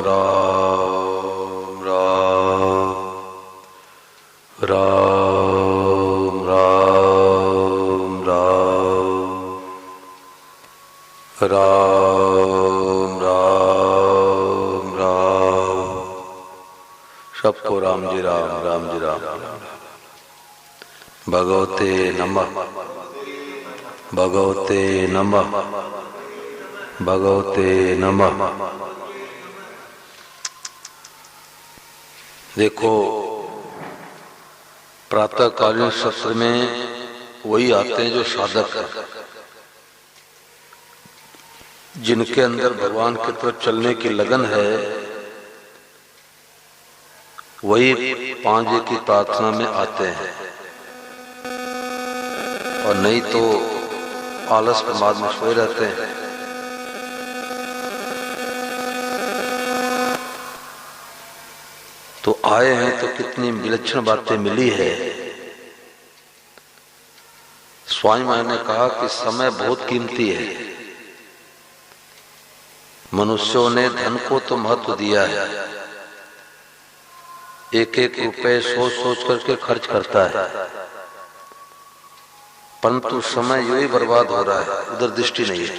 राम राम राम राम राम राम राम राम। सबको राम जी राम, राम जी राम। भगवते नमः, भगवते नमः, भगवते नमः। देखो, प्रातःकालीन सत्र में वही आते हैं जो साधक है, जिनके अंदर भगवान की तरफ चलने की लगन है। वही 5 बजे की प्रार्थना में आते हैं, और नहीं तो आलस प्रमाद में सोए रहते हैं। तो आए हैं तो कितनी विलक्षण बातें मिली है। स्वामी महाराज ने कहा कि समय बहुत कीमती है। मनुष्यों ने धन को तो महत्व दिया है, एक एक रुपए सोच सोच करके खर्च करता है, परंतु समय यूं ही बर्बाद हो रहा है, उधर दृष्टि नहीं है।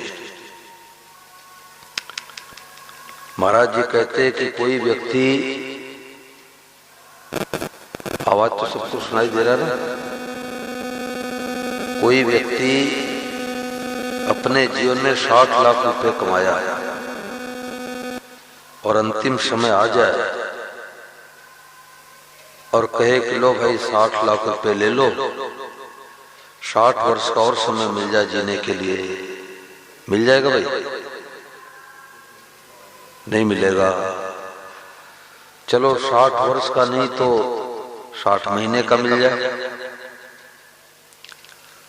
महाराज जी कहते हैं कि कोई व्यक्ति, आवाज तो सबको सुनाई दे रहा है ना, कोई व्यक्ति अपने जीवन में 60 लाख रुपए कमाया और अंतिम समय आ जाए और कहे कि लो भाई 60 लाख रुपए ले लो, 60 वर्ष का और समय मिल जाए जीने के लिए, मिल जाएगा भाई? नहीं मिलेगा। चलो 60 वर्ष का नहीं तो 60 महीने का मिल जाए,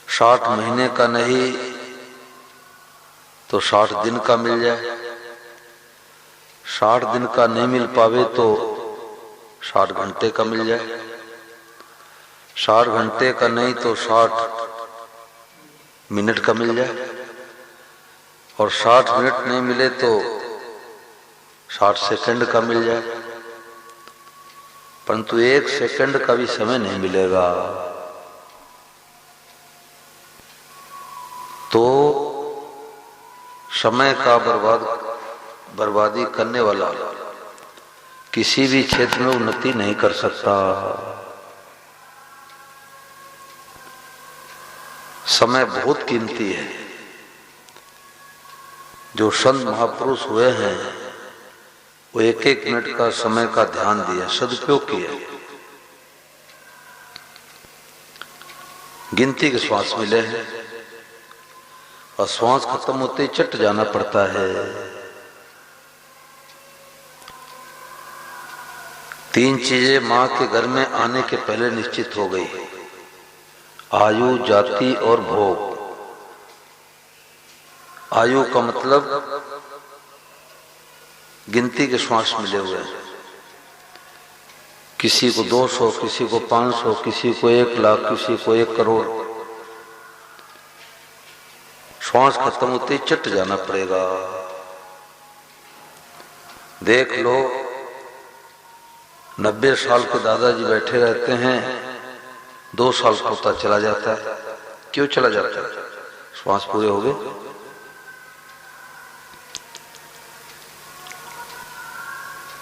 60 महीने का नहीं तो 60 दिन का मिल जाए, 60 दिन का नहीं मिल पावे तो 60 घंटे का मिल जाए, 60 घंटे का नहीं तो 60 मिनट का मिल जाए, और 60 मिनट नहीं मिले तो 60 सेकंड का मिल जाए, परंतु 1 सेकंड का भी समय नहीं मिलेगा। तो समय का बर्बादी करने वाला किसी भी क्षेत्र में उन्नति नहीं कर सकता। समय बहुत कीमती है। जो संत महापुरुष हुए हैं वो 1-1 मिनट का समय का ध्यान दिया, सदुपयोग किया। गिनती के श्वास मिले हैं और श्वास खत्म होते ही चट जाना पड़ता है। 3 चीजें मां के घर में आने के पहले निश्चित हो गई: आयु, जाति और भोग। आयु का मतलब गिनती के श्वास मिले हुए हैं। किसी को 200, किसी को 500, किसी को 1 लाख, किसी को 1 करोड़। श्वास खत्म होते ही चट जाना पड़ेगा। देख लो, 90 साल के दादाजी बैठे रहते हैं, 2 साल का होता चला जाता है। क्यों चला जाता है? श्वास पूरे हो गए।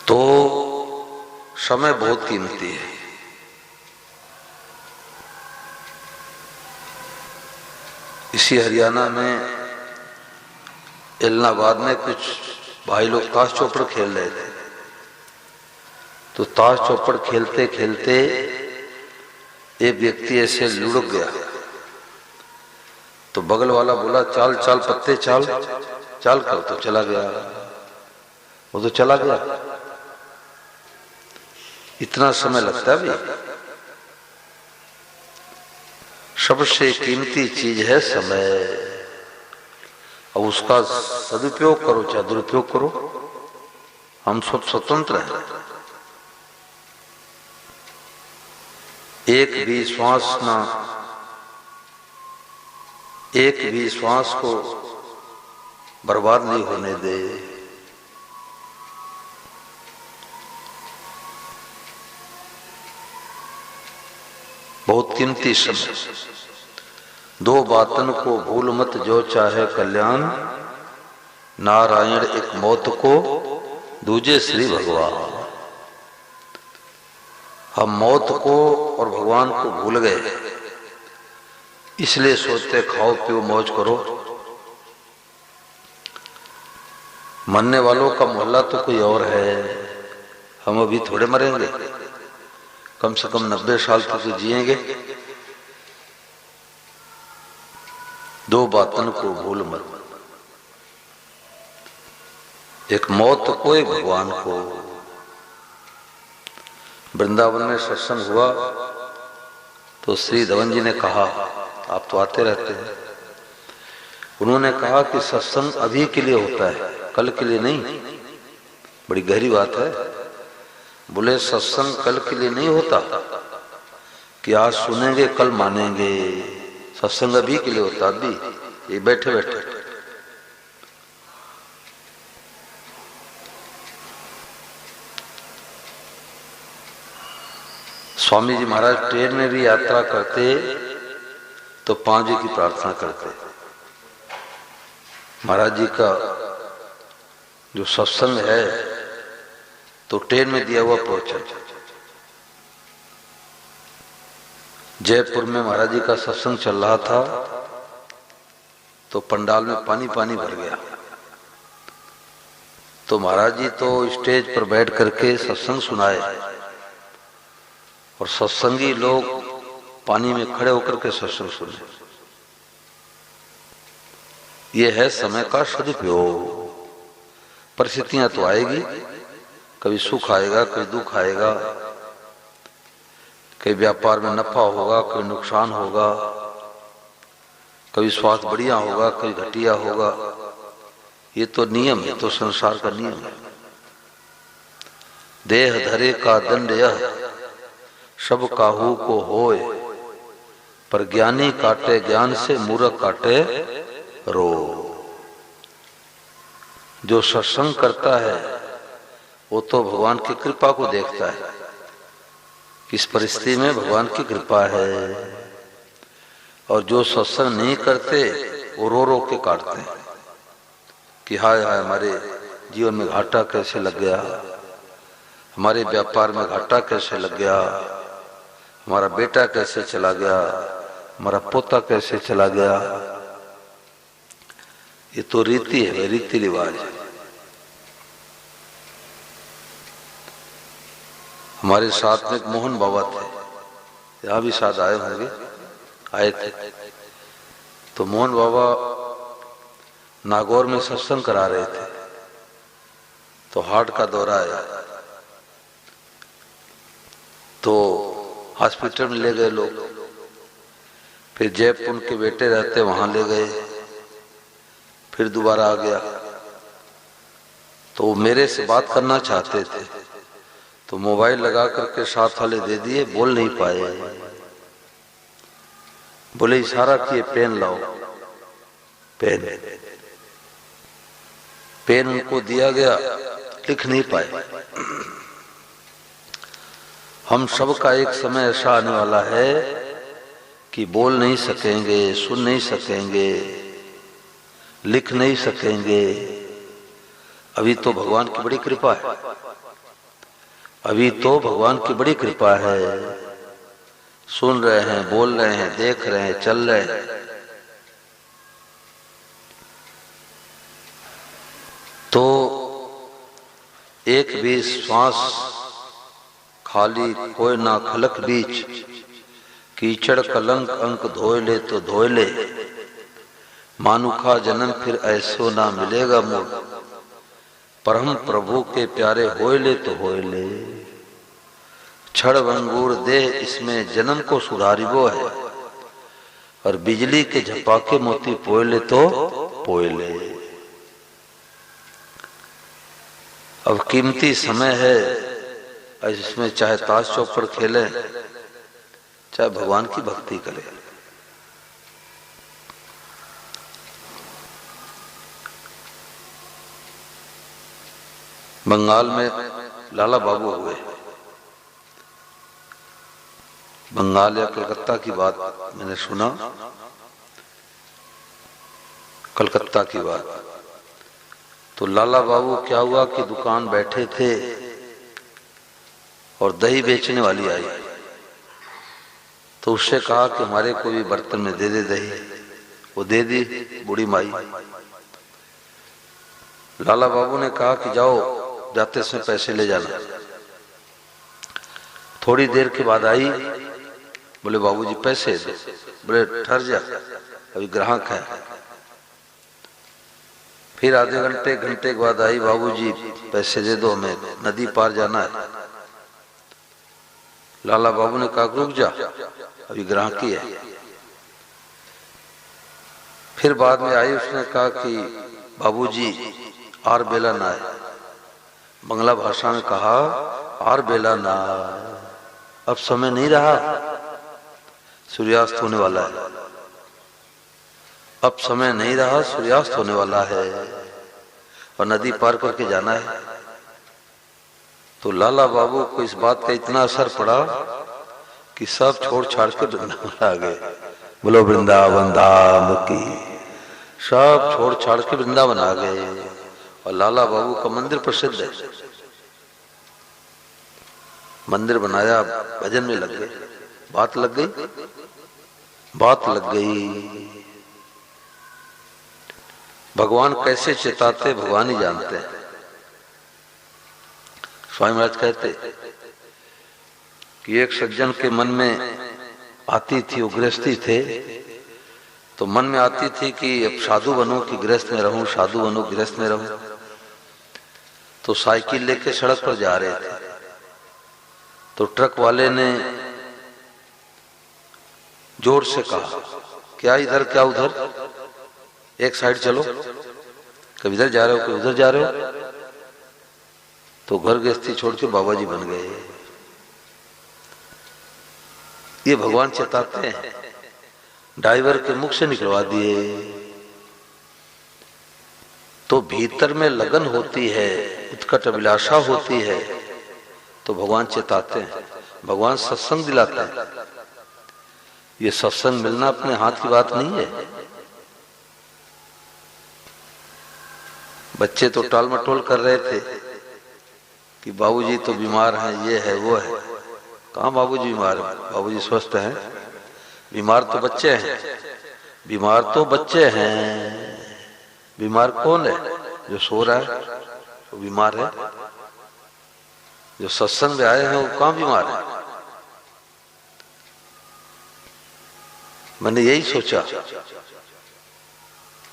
तो समय बहुत कीमती है। इसी हरियाणा में इलाहाबाद में कुछ भाई लोग ताश चौपड़ खेल रहे थे। तो ताश चौपड़ खेलते खेलते एक व्यक्ति ऐसे लुढ़क गया। तो बगल वाला बोला, चाल चाल पत्ते चाल, चाल कर। तो चला गया, वो तो चला गया। इतना समय लगता है भी। सबसे कीमती चीज है समय। अब उसका सदुपयोग करो चाहे दुरुपयोग करो, हम सब स्वतंत्र हैं। एक भी श्वास को बर्बाद नहीं होने दे। बहुत कीमती समय। दो बातन को भूल मत जो चाहे कल्याण, नारायण एक मौत को, दूजे श्री भगवान। हम मौत को और भगवान को भूल गए, इसलिए सोचते खाओ पियो मौज करो। मरने वालों का मोहल्ला तो कोई और है, हम अभी थोड़े मरेंगे, कम से कम 90 साल तक तो जिएंगे। दो बातन को भूल मत, एक मौत को एक भगवान को। वृंदावन में सत्संग हुआ तो श्री धवन जी ने कहा, आप तो आते रहते हैं, उन्होंने कहा कि सत्संग अभी के लिए होता है, कल के लिए नहीं। बड़ी गहरी बात है। बोले सत्संग कल के लिए नहीं होता कि आज सुनेंगे कल मानेंगे। सत्संग अभी के लिए होता, अभी ये बैठे बैठे। स्वामी जी महाराज ट्रेन में भी यात्रा करते तो 5 जी की प्रार्थना करते। महाराज जी का जो सत्संग है तो ट्रेन में दिया हुआ प्रवचन। जयपुर में महाराज जी का सत्संग चल रहा था तो पंडाल में पानी पानी भर गया। तो महाराज जी तो स्टेज पर बैठ करके सत्संग सुनाए और सत्संगी लोग पानी में खड़े होकर के सत्संग सुने। ये है समय का सदुपयोग। परिस्थितियां तो आएगी, कभी सुख आएगा, कभी दुख आएगा, कभी व्यापार में नफा होगा, कभी नुकसान होगा, कभी स्वास्थ्य बढ़िया होगा, कभी घटिया होगा। ये तो नियम है, तो संसार का नियम है। देह धरे का दंड यह, सब काहू को होए, पर ज्ञानी काटे ज्ञान से, मूर्ख काटे रो। जो सत्संग करता है वो तो भगवान की कृपा को देखता है, किस परिस्थिति में भगवान की कृपा है। और जो सत्संग नहीं करते वो रो रो के काटते हैं कि हाय हाय हमारे जीवन में घाटा कैसे लग गया, हमारे व्यापार में घाटा कैसे लग गया, हमारा बेटा कैसे चला गया, हमारा पोता कैसे चला गया। ये तो रीति है, रीति रिवाज है। हमारे साथ में एक मोहन बाबा थे, यहां भी शायद आए होंगे, आए थे। तो मोहन बाबा नागौर में सत्संग करा रहे थे तो हार्ट का दौरा आया तो हॉस्पिटल में ले गए लोग। फिर जयपुर के बेटे रहते वहां ले गए, फिर दोबारा आ गया। तो वो मेरे से बात करना चाहते थे तो मोबाइल लगा करके साथ वाले दे दिए, बोल नहीं पाए। बोले इशारा किए पेन लाओ, पेन पेन उनको दिया गया, लिख नहीं पाए। हम सब का एक समय ऐसा आने वाला है कि बोल नहीं सकेंगे, सुन नहीं सकेंगे, लिख नहीं सकेंगे। अभी तो भगवान की बड़ी कृपा है, अभी तो भगवान की बड़ी कृपा है। सुन रहे हैं, बोल रहे हैं, देख रहे हैं, चल रहे हैं। तो एक भी श्वास खाली कोई ना खलक बीच, कीचड़ कलंक अंक धोए ले तो धोए ले, मानुखा जन्म फिर ऐसो ना मिलेगा मोड़, परम प्रभु के प्यारे होए ले तो होए ले। छड़ भंगूर दे इसमें जन्म को सुधारिबो है, और बिजली के झपाके मोती पोए ले तो पोए ले। अब कीमती समय है, इसमें चाहे ताश चौपड़ खेले, चाहे भगवान की भक्ति करें। बंगाल में लाला बाबू हुए, बंगाल या कलकत्ता की बात मैंने सुना, कलकत्ता की बात। तो लाला बाबू क्या हुआ कि दुकान बैठे थे और दही बेचने वाली आई, तो उससे कहा कि हमारे को भी बर्तन में दे दे दही। वो दे दी बूढ़ी माई। लाला बाबू ने कहा कि जाओ, जाते समय पैसे ले जाना। थोड़ी देर के बाद आई, बोले बाबूजी पैसे दो। बोले ठहर जा, अभी ग्राहक है। फिर आधे घंटे के बाद आई, बाबूजी पैसे दे दो, हमें नदी पार जाना है। लाला बाबू ने कहा रुक जा, अभी ग्राहकी है। फिर बाद में आई, उसने कहा कि बाबूजी आर बेला ना है। बंगला भाषा में कहा आर बेला ना, अब समय नहीं रहा, सूर्यास्त होने वाला है। अब समय नहीं रहा, सूर्यास्त होने वाला है और नदी पार करके जाना है। तो लाला बाबू को इस बात का इतना असर पड़ा कि सब छोड़ छाड़ के वृंदावन आ गए। बोलो वृंदावन धाम की। सब छोड़ छाड़ के वृंदावन आ गए और लाला बाबू का मंदिर प्रसिद्ध है। मंदिर बनाया, भजन में लग गए। बात लग गई, बात लग गई। भगवान कैसे चिताते भगवान ही जानते हैं। स्वामी महाराज कहते कि एक सज्जन के मन में आती थी, वो गृहस्थी थे, तो मन में आती थी कि अब साधु बनूं कि गृहस्थ में रहूं, साधु बनूं गृहस्थ में रहूं। तो साइकिल लेके सड़क पर जा रहे थे, तो ट्रक वाले ने जोर से कहा क्या इधर क्या उधर, एक साइड चलो, कभी इधर जा रहे हो कभी उधर जा रहे हो। तो घर गृहस्थी छोड़ के बाबा जी बन गए। ये भगवान चेताते हैं। ड्राइवर के मुख से निकलवा दिए। तो भीतर में लगन होती है, उत्कट अभिलाषा होती है, तो भगवान चेताते हैं, भगवान सत्संग दिलाते हैं। ये सत्संग मिलना अपने हाथ की बात नहीं है। बच्चे तो टाल मटोल कर रहे थे कि बाबूजी तो बीमार हैं, ये है वो है। कहाँ बाबूजी बीमार है, बाबूजी स्वस्थ हैं। बीमार तो बच्चे हैं, बीमार तो बच्चे हैं। बीमार कौन है? जो सो रहा है वो बीमार है। जो सत्संग में आए हैं वो कहाँ बीमार है? मैंने यही सोचा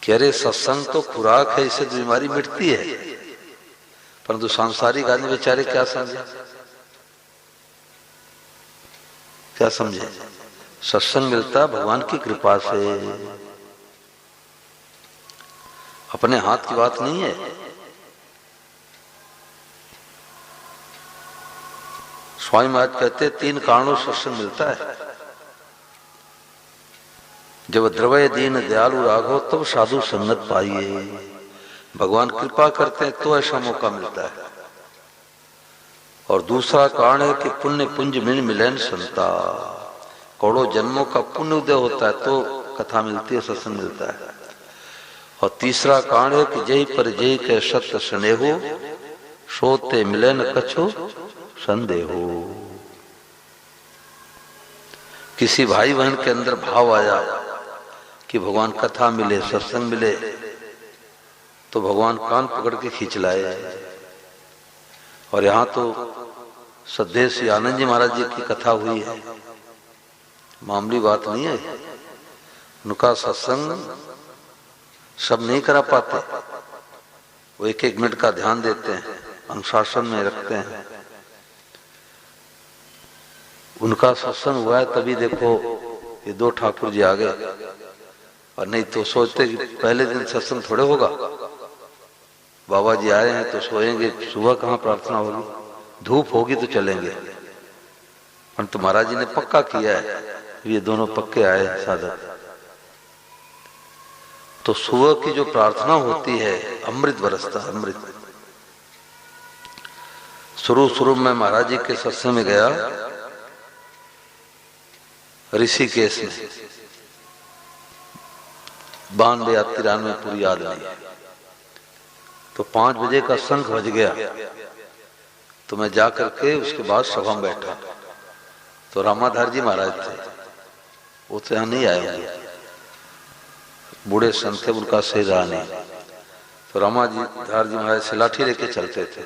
कि अरे सत्संग तो खुराक है, इससे बीमारी मिटती है। परंतु सांसारिक आदमी बेचारे क्या समझे, क्या समझे? सत्संग मिलता भगवान की कृपा से, अपने हाथ की बात नहीं है। स्वामी महाराज कहते 3 कारणों से सत्संग मिलता है। जब द्रवय दीन दयालु राघव तब साधु संगत पाइए। भगवान कृपा करते हैं तो ऐसा मौका मिलता है। और दूसरा कारण है कि पुण्य पुंज मिल मिलन संता, करोड़ों जन्मों का पुण्य उदय होता है तो कथा मिलती है, सत्संग मिलता है। और तीसरा कारण है कि जय पर जय के सत्य स्नेहो, सोते मिलन कछो संदेहो। किसी भाई बहन के अंदर भाव आया कि भगवान कथा मिले, सत्संग मिले, तो भगवान कान पकड़ के खींच लाए। और यहाँ तो सदैव श्री आनंद जी महाराज जी की कथा हुई है, मामूली बात नहीं है। उनका सत्संग सब नहीं करा पाते, वो 1-1 मिनट का ध्यान देते हैं, अनुशासन में रखते हैं। उनका सत्संग हुआ है तभी देखो ये 2 ठाकुर जी आ गए, और नहीं तो सोचते कि पहले दिन सत्संग थोड़े होगा, बाबा जी आए हैं तो सोएंगे, सुबह कहाँ प्रार्थना होगी, धूप होगी तो चलेंगे। परंतु महाराज जी ने पक्का किया है, ये दोनों पक्के आए साधक। तो सुबह की जो प्रार्थना होती है, अमृत बरसता, अमृत। शुरू में महाराज जी के सत्संग में गया ऋषिकेश में 92 या 93 पूरी याद नहीं। तो 5 बजे का शंख बज गया तो मैं जा करके उसके बाद सभा में बैठा। तो रामाधार जी महाराज थे, वो तो यहाँ नहीं आए होंगे, बूढ़े संत थे, उनका सही रहा नहीं। तो रामाधार जी महाराज से लाठी लेके चलते थे,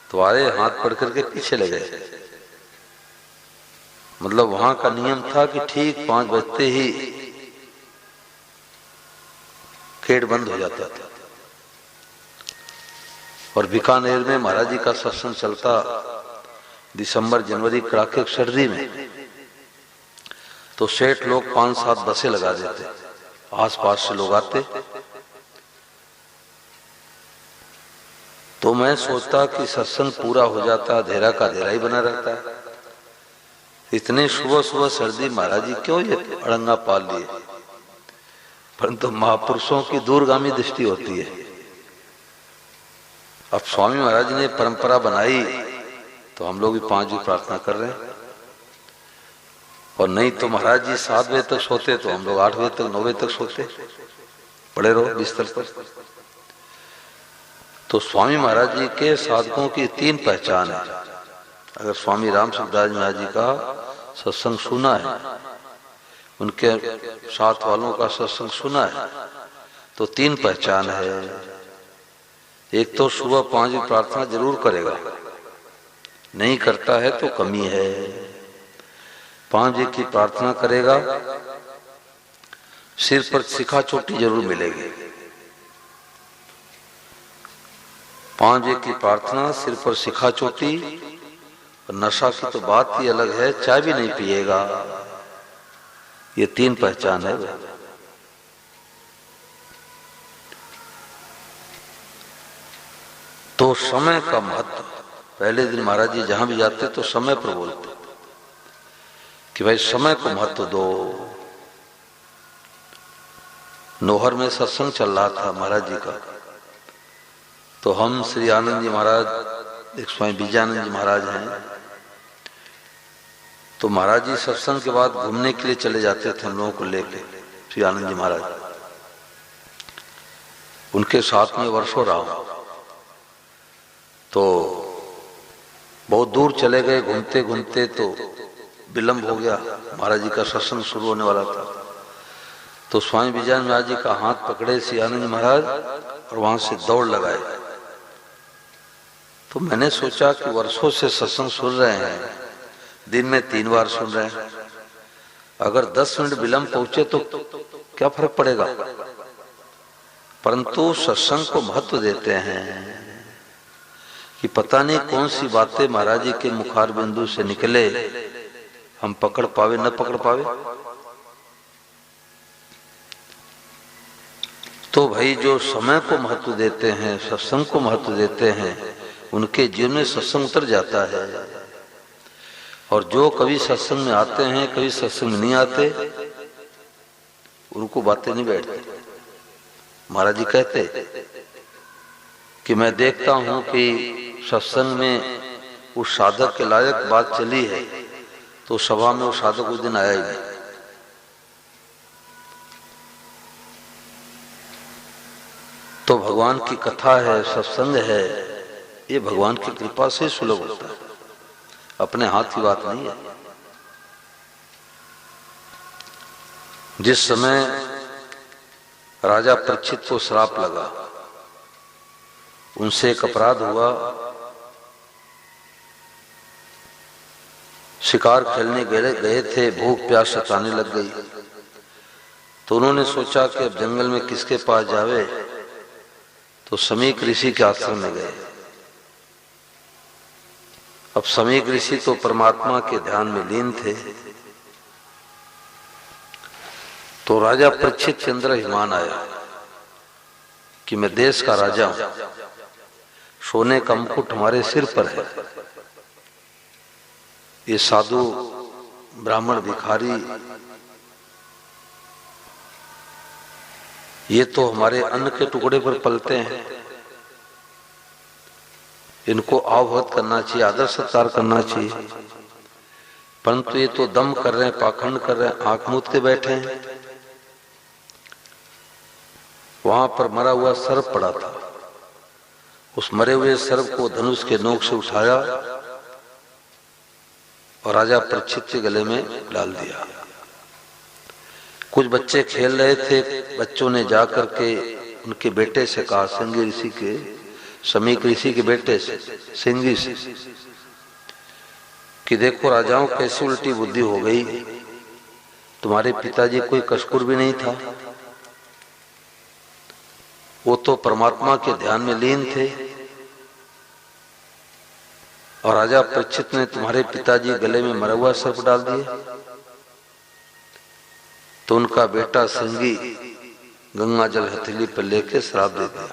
तो आए हाथ पकड़ करके पीछे ले गए। मतलब वहां का नियम था कि ठीक 5 बजते ही गेट बंद हो जाता था। और बीकानेर में महाराज जी का सत्संग चलता दिसंबर जनवरी कड़ाके की सर्दी में, तो सेठ लोग 5-7 बसें लगा देते, आसपास से लोग आते। तो मैं सोचता कि सत्संग पूरा हो जाता, अंधेरा का अंधेरा ही बना रहता है। इतने सुबह सुबह सर्दी महाराज जी क्यों ये अड़ंगा पाल लिए? परंतु महापुरुषों की दूरगामी दृष्टि होती है। अब स्वामी महाराज ने परंपरा बनाई तो हम लोग भी 5 बजे प्रार्थना कर रहे हैं, और नहीं तो महाराज जी 7 बजे तक सोते तो हम लोग 8 बजे तक 9 बजे तक सोते, पड़े रहो बिस्तर पर। तो स्वामी महाराज जी के साधकों की 3 पहचान है। अगर स्वामी राम सुखदास महाराज जी का सत्संग सुना है, उनके साथ वालों का सत्संग सुना है, तो 3 पहचान है। एक तो सुबह 5 बजे प्रार्थना जरूर करेगा, नहीं करता है तो कमी है। 5 बजे की प्रार्थना करेगा, सिर पर शिखा चोटी जरूर मिलेगी। 5 बजे की प्रार्थना, सिर पर शिखा चोटी, और नशा की तो बात ही अलग है, चाय भी नहीं पिएगा। ये 3 पहचान है। तो समय का महत्व, पहले दिन महाराज जी जहां भी जाते तो समय पर बोलते कि भाई समय को महत्व दो। नोहर में सत्संग चल रहा था महाराज जी का, तो हम श्री आनंद जी महाराज, एक स्वामी विजयानंद जी महाराज हैं, तो महाराज जी सत्संग के बाद घूमने के लिए चले जाते थे हम लोगों को लेके। श्री आनंद जी महाराज, उनके साथ में वर्षों रहा। तो बहुत दूर चले गए घूमते घूमते, तो विलंब हो गया, महाराज जी का सत्संग शुरू होने वाला था। तो स्वामी विजयानंद महाराज जी का हाथ पकड़े श्री आनंद जी महाराज और वहां से दौड़ लगाए। तो मैंने सोचा कि वर्षों से सत्संग सुन रहे हैं, दिन में 3 बार सुन रहे हैं, अगर 10 मिनट विलंब पहुंचे तो क्या फर्क पड़ेगा? परंतु सत्संग को महत्व देते हैं कि पता नहीं कौन सी बातें महाराज जी के मुखार बिंदु से निकले, हम पकड़ पावे न पकड़ पावे। तो भाई जो समय को महत्व देते हैं, सत्संग को महत्व देते हैं, उनके जीवन में सत्संग उतर जाता है। और जो कभी सत्संग में आते हैं, कभी सत्संग में नहीं आते, उनको बातें नहीं बैठती। महाराज जी कहते कि मैं देखता हूं कि सत्संग में उस साधक के लायक बात चली है, तो सभा में वो साधक उस दिन आया ही नहीं। तो भगवान की कथा है, सत्संग है, ये भगवान की कृपा से सुलभ होता है, अपने हाथ की बात नहीं है। जिस समय राजा परीक्षित को श्राप लगा, उनसे एक अपराध हुआ, शिकार खेलने गए थे, भूख प्यास सताने लग गई। तो उन्होंने सोचा कि अब जंगल में किसके पास जावे, तो समीक ऋषि के आश्रम में गए। अब समीक ऋषि तो परमात्मा के ध्यान में लीन थे। तो राजा परीक्षित के अंदर अभिमान आया कि मैं देश का राजा हूं, सोने का मुकुट हमारे सिर पर है, ये साधु ब्राह्मण भिखारी ये तो हमारे अन्न के टुकड़े पर पलते हैं, इनको आवभगत करना चाहिए, आदर सत्कार करना चाहिए। परंतु ये तो दम कर रहे हैं, पाखंड कर रहे हैं, आंख मूंद के बैठे हैं। वहां पर मरा हुआ सर्प पड़ा था, उस मरे हुए सर्प को धनुष के नोक से उठाया और राजा परीक्षित के गले में डाल दिया। कुछ बच्चे खेल रहे थे, बच्चों ने जाकर के उनके बेटे से कहा, सिंगी ऋषि के, समीक ऋषि के बेटे से, सिंगी से, कि देखो राजाओं कैसी उल्टी बुद्धि हो गई, तुम्हारे पिताजी कोई कशकुर भी नहीं था, वो तो परमात्मा के ध्यान में लीन थे, और राजा परीक्षित ने तुम्हारे पिताजी गले में मरा हुआ सर्प डाल दिए। तो उनका बेटा सिंगी गंगा जल हथेली पर लेके श्राप दे दिया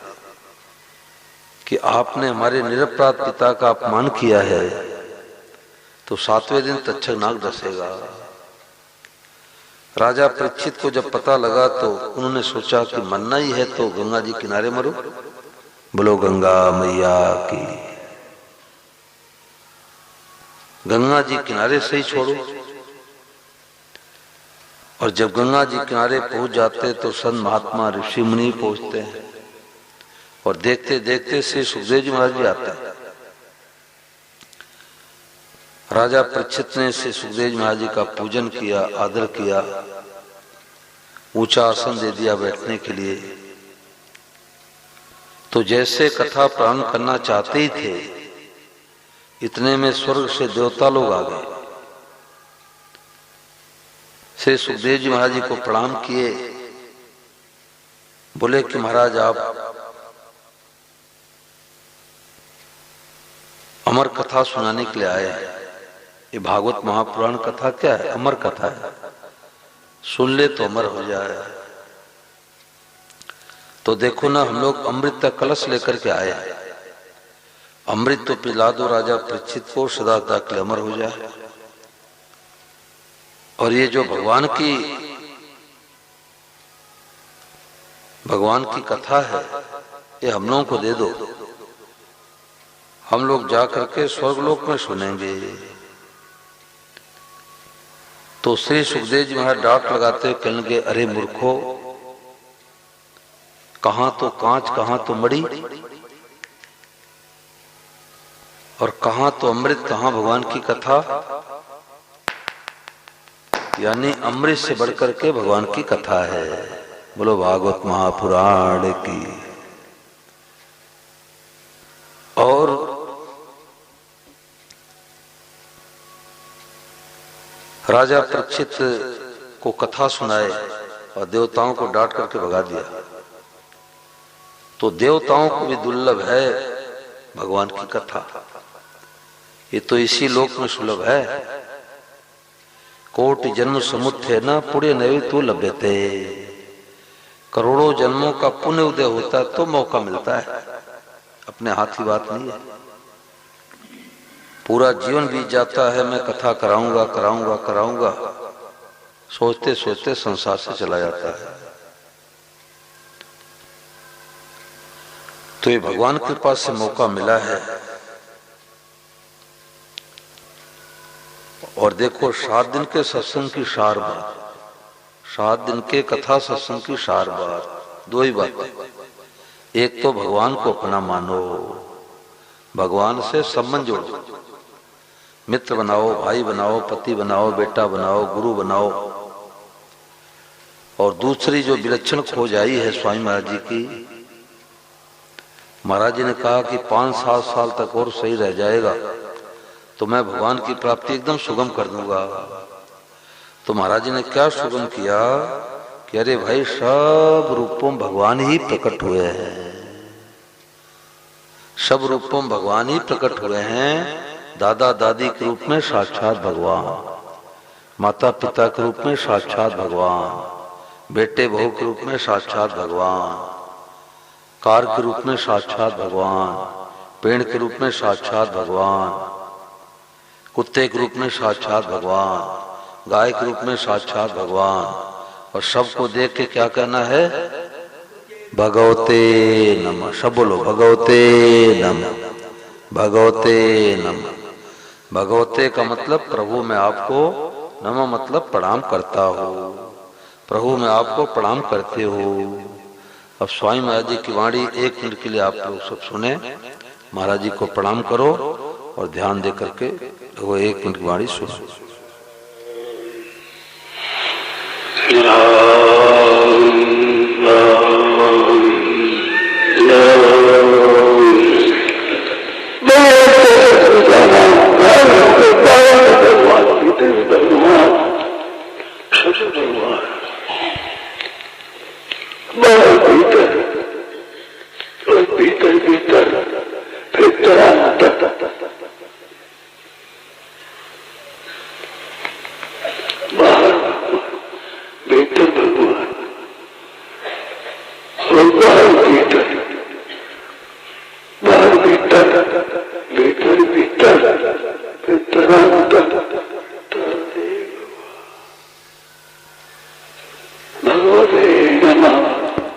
कि आपने हमारे निरपराध पिता का अपमान किया है तो 7वें दिन तक्षक नाग डसेगा। राजा परीक्षित को जब पता लगा तो उन्होंने सोचा कि मरना ही है तो गंगा जी किनारे मरो। बोलो गंगा मैया की। गंगा जी किनारे से ही छोड़ो। और जब गंगा जी किनारे पहुंच जाते तो संत महात्मा ऋषि मुनि पहुंचते हैं और देखते देखते से सुखदेव जी महाराज भी आते हैं। राजा परीक्षित ने से सुखदेव जी महाराज जी का पूजन किया, आदर किया, ऊंचा आसन दे दिया बैठने के लिए। तो जैसे कथा प्रारंभ करना चाहते ही थे, इतने में स्वर्ग से देवता लोग आ गए। श्री सुखदेव जी महाराज जी को प्रणाम किए, बोले कि महाराज आप अमर कथा सुनाने के लिए आए हैं। ये भागवत महापुराण कथा क्या है? अमर कथा है, सुन ले तो अमर हो जाए। तो देखो ना, हम लोग अमृत का कलश लेकर के आए हैं, अमृत तो पिला दो राजा परीक्षित को, सदा तक के लिए अमर हो जाए। और ये जो भगवान की कथा है, ये हम लोगों को दे दो, हम लोग जा करके स्वर्गलोक में सुनेंगे। तो श्री सुखदेव जी महाराज डांट लगाते हुए कहने लगे, अरे मूर्खो, कहां तो कांच, कहां तो मड़ी, और कहां तो अमृत, कहां भगवान की कथा। यानी अमृत से बढ़कर के भगवान की कथा है। बोलो भागवत महापुराण की। और राजा परीक्षित को कथा सुनाए और देवताओं को डांट करके भगा दिया। तो देवताओं को भी दुर्लभ है भगवान की कथा, ये तो इसी लोक में सुलभ है। कोटि जन्म समुत्थे न पुण्य नवे तो लभ्यते। करोड़ों जन्मों का पुण्य उदय होता है तो मौका मिलता है, अपने हाथ की बात नहीं है। पूरा जीवन बीत जाता है, मैं कथा कराऊंगा कराऊंगा कराऊंगा, सोचते सोचते संसार से चला जाता है। तो ये भगवान के पास से मौका मिला है। और देखो, 7 दिन के सत्संग की 4 बात, 7 दिन के कथा सत्संग की 4 बात, 2 ही बात। एक तो भगवान को अपना मानो, भगवान से संबंध जोड़ो, मित्र बनाओ, भाई बनाओ, पति बनाओ, बेटा बनाओ, गुरु बनाओ। और दूसरी जो विलक्षण खोज आई है स्वामी महाराज जी की, महाराज जी ने कहा कि 5-7 साल तक और सही रह जाएगा तो मैं भगवान की प्राप्ति एकदम सुगम कर दूंगा। तो महाराज जी ने क्या सुगम किया कि अरे भाई, सब रूपों में भगवान ही प्रकट हुए हैं, सब रूपों में भगवान ही प्रकट हुए हैं। दादा दादी के रूप में साक्षात भगवान, माता पिता के रूप में साक्षात भगवान, बेटे बहू के रूप में साक्षात भगवान, कार के रूप में साक्षात भगवान, पेड़ के रूप में साक्षात भगवान, कुत्ते के रूप में साक्षात भगवान, गाय के रूप में साक्षात भगवान। और सबको देख के क्या कहना है? भगवते नमः। सब बोलो भगवते नमः, भगवते नमः, भगवते का मतलब प्रभु मैं आपको, नमः मतलब प्रणाम करता हो, प्रभु मैं आपको प्रणाम करते हो। अब स्वामी महाराज जी की वाणी 1 मिनट के लिए आप लोग सब सुने। महाराज जी को प्रणाम करो और ध्यान दे करके वो 1 मिनट की वाणी सुनो।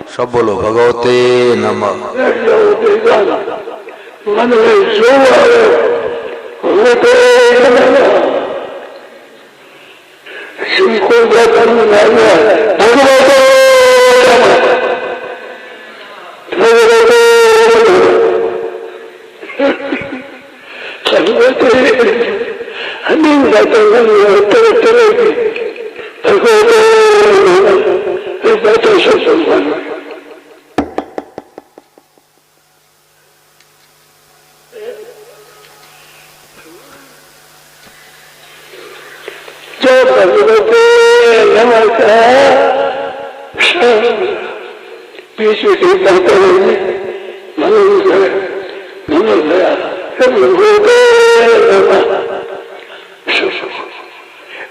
सब बोलो भगवते नमः। मन में जो आए भगवते नमः। जिनको भगवते नमः भगवते हमें तरह तरह की भगवते जो भगवते नमः बीच में कहते हैं मनुष्य गया भगवते नमः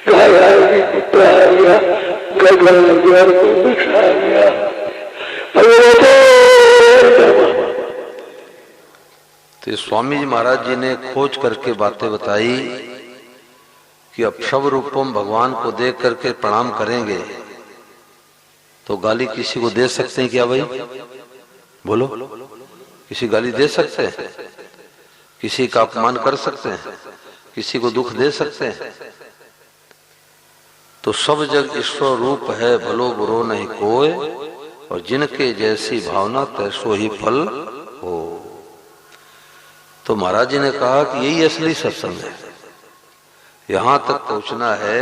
गाया कुत्ता आ गया गगन गया को बिछा गया भगवते नमः। तो स्वामी जी महाराज जी ने खोज करके बातें बताई कि अब शव रूपम भगवान को देख करके प्रणाम करेंगे तो गाली किसी को दे सकते हैं क्या भाई? बोलो, किसी गाली दे सकते हैं? किसी का अपमान कर सकते हैं? किसी को दुख दे सकते हैं? तो सब जग ईश्वर रूप है, भलो बुरो नहीं कोय, और जिनके जैसी भावना तैसो ही फल हो। तो महाराज जी ने कहा कि यही असली सत्संग है। यहां तक पहुंचना है,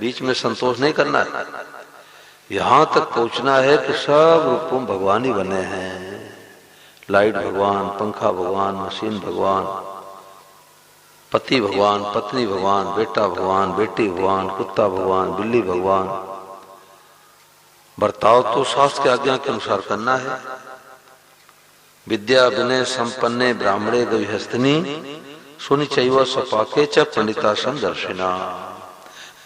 बीच में संतोष नहीं करना है। यहां तक पहुंचना है कि सब रूपों भगवान ही बने हैं। लाइट भगवान, पंखा भगवान, मशीन भगवान, पति भगवान, पत्नी भगवान, बेटा भगवान, बेटी भगवान, कुत्ता भगवान, बिल्ली भगवान। बर्ताव तो शास्त्र की आज्ञा के अनुसार करना है। विद्या विनय संपन्ने ब्राह्मणे गविहस्तनी सुनि चैव सपाके च पंडितासन दर्शिना।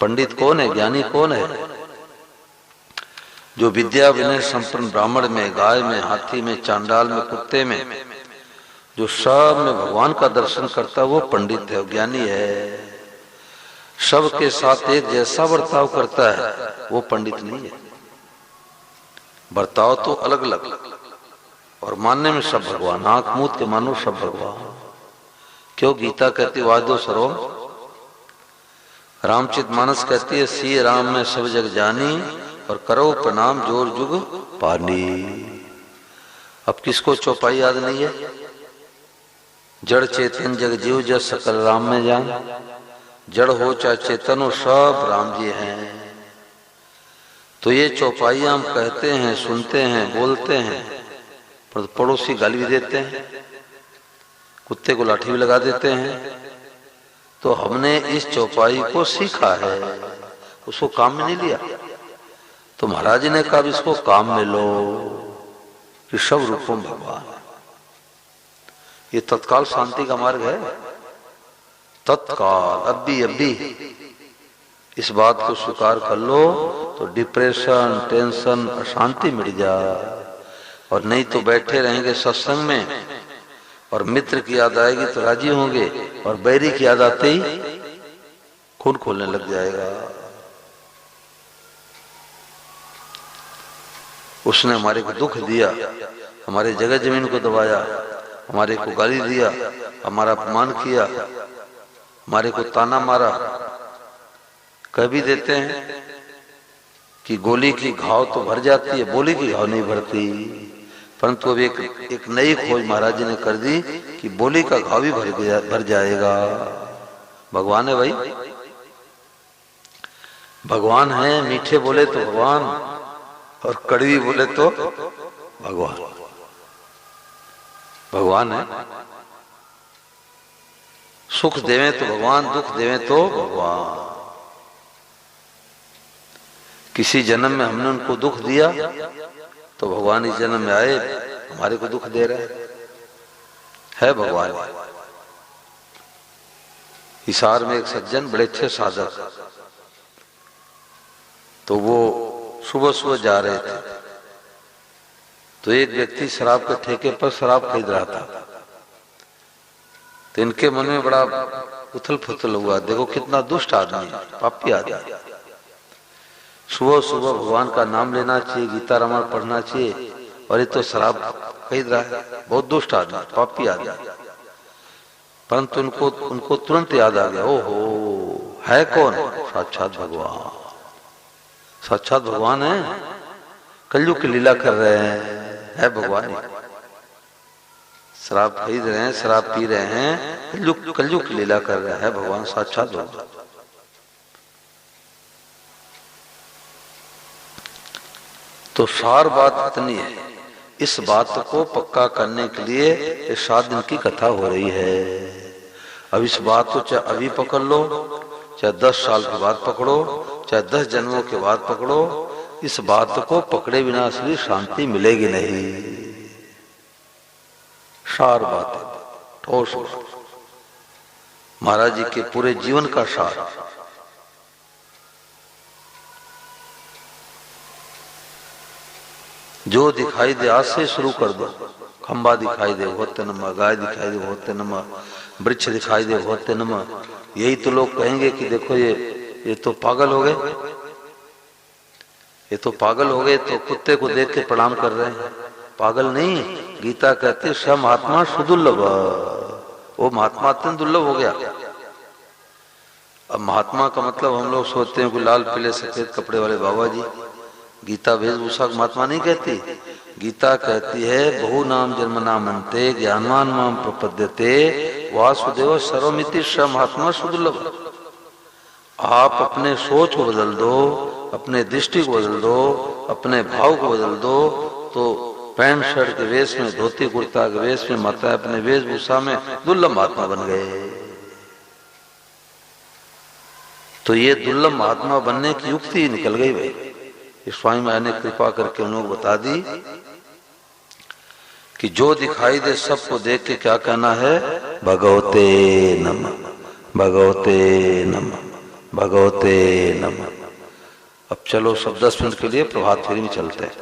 पंडित कौन है? ज्ञानी कौन है? जो विद्या विनय संपन्न ब्राह्मण में, गाय में, हाथी में, चांडाल में, कुत्ते में, जो सब में भगवान का दर्शन करता है वो पंडित है, ज्ञानी है। सब के साथ एक जैसा बर्ताव करता है वो पंडित नहीं है। बर्ताव तो अलग अलग और मानने में सब भगवान। आंख मूंद के मानो सब भगवान। क्यों? गीता कहती वादो सर्वम, रामचित मानस कहती है सी राम में सब जग जानी, और करो प्रणाम जोर जुग पानी। अब किसको चौपाई याद नहीं है? जड़ चेतन जग जीव जस सकल राम में जान। जड़ हो चाहे चेतन हो सब राम जी हैं। तो ये चौपाई हम कहते हैं, सुनते हैं, बोलते हैं, पर पड़ोसी गाली भी देते हैं, कुत्ते को लाठी भी लगा देते हैं। तो हमने इस चौपाई को सीखा है, उसको काम में नहीं लिया। तो महाराज ने कहा इसको काम में लो कि सब रूपों भगवान। ये तत्काल शांति का मार्ग है। तत्काल अभी इस बात को स्वीकार कर लो तो डिप्रेशन, टेंशन, अशांति मिट जाए। और नहीं तो बैठे रहेंगे सत्संग में और मित्र की याद आएगी तो राजी होंगे, और बैरी की याद आते ही खून खोलने लग जाएगा। उसने हमारे को दुख दिया, हमारे जगह जमीन को दबाया, हमारे को गाली दिया, हमारा अपमान किया, हमारे को ताना मारा, कह भी देते हैं कि गोली की घाव तो भर जाती है, बोली की घाव नहीं भरती। परंतु अब एक नई खोज महाराज जी ने कर दी कि बोली का घाव भी भर जाएगा। भगवान है भाई, भगवान है। मीठे बोले तो भगवान और कड़वी बोले तो भगवान, भगवान है। सुख देवे तो भगवान, दुख देवे तो भगवान। किसी जन्म में हमने उनको दुख दिया तो भगवान इस जन्म में आए हमारे को दुख दे रहे है भगवान। हिसार में एक सज्जन बड़े अच्छे साधक, तो वो सुबह सुबह जा रहे थे, तो एक व्यक्ति शराब के ठेके पर शराब खरीद रहा था। तो इनके मन में बड़ा उथल पुथल हुआ, देखो कितना दुष्ट आदमी है, पापी आदमी। सुबह सुबह भगवान का नाम लेना चाहिए, गीता रामायण पढ़ना चाहिए, और ये तो शराब खरीद रहा है, बहुत दुष्ट आदमी, पापी आदमी। परंतु उनको तुरंत याद आ गया, ओहो है कौन? साक्षात भगवान, साक्षात भगवान है, कलयुग की लीला कर रहे हैं, है भगवान। शराब खरीद रहे हैं, शराब पी रहे हैं, कलयुग की लीला कर रहे हैं भगवान, साक्षात भगवान। तो सार बात इतनी है, इस बात को पक्का करने के लिए 7 दिन की कथा हो रही है। अब इस बात को चाहे अभी पकड़ लो, चाहे 10 साल के बाद पकड़ो, चाहे 10 जन्मों के बाद पकड़ो, इस बात को पकड़े बिना असली शांति मिलेगी नहीं। सार बात है, ठोस महाराज जी के पूरे जीवन का सार। जो दिखाई दे आज से शुरू कर दो। खंबा दिखाई दे होते नमः, गाय दिखाई दे होते नमः, वृक्ष दिखाई दे होते नमः। यही तो लोग कहेंगे कि देखो ये तो पागल हो गए, ये तो पागल हो गए, तो कुत्ते को देख के प्रणाम कर रहे हैं। पागल नहीं, गीता कहती स महात्मा सुदुर्लभ, वो महात्मा अत्यंत दुर्लभ हो गया। अब महात्मा का मतलब हम लोग सोचते हैं कि लाल पीले सफेद कपड़े वाले बाबा जी। गीता वेशभूषा महात्मा नहीं कहती, गीता कहती है बहु नाम जन्म नामन्ते ज्ञानवान माम प्रपद्यते वासुदेव सर्वमिति स महात्मा सुदुर्लभ। आप अपने सोच को बदल दो, अपने दृष्टि को बदल दो, अपने भाव को बदल दो, तो पैंट शर्ट के वेश में, धोती कुर्ता के वेश में, माता अपने वेशभूषा में दुर्लभ महात्मा बन गए। तो ये दुर्लभ महात्मा बनने की युक्ति निकल गई भाई। स्वामी महाराज ने कृपा करके उन लोग बता दी कि जो दिखाई दे सबको देख के क्या कहना है, भगवते नमः, भगवते नमः, भगवते नमः। अब चलो सब 10 मिनट के लिए प्रभात फेरी में चलते हैं।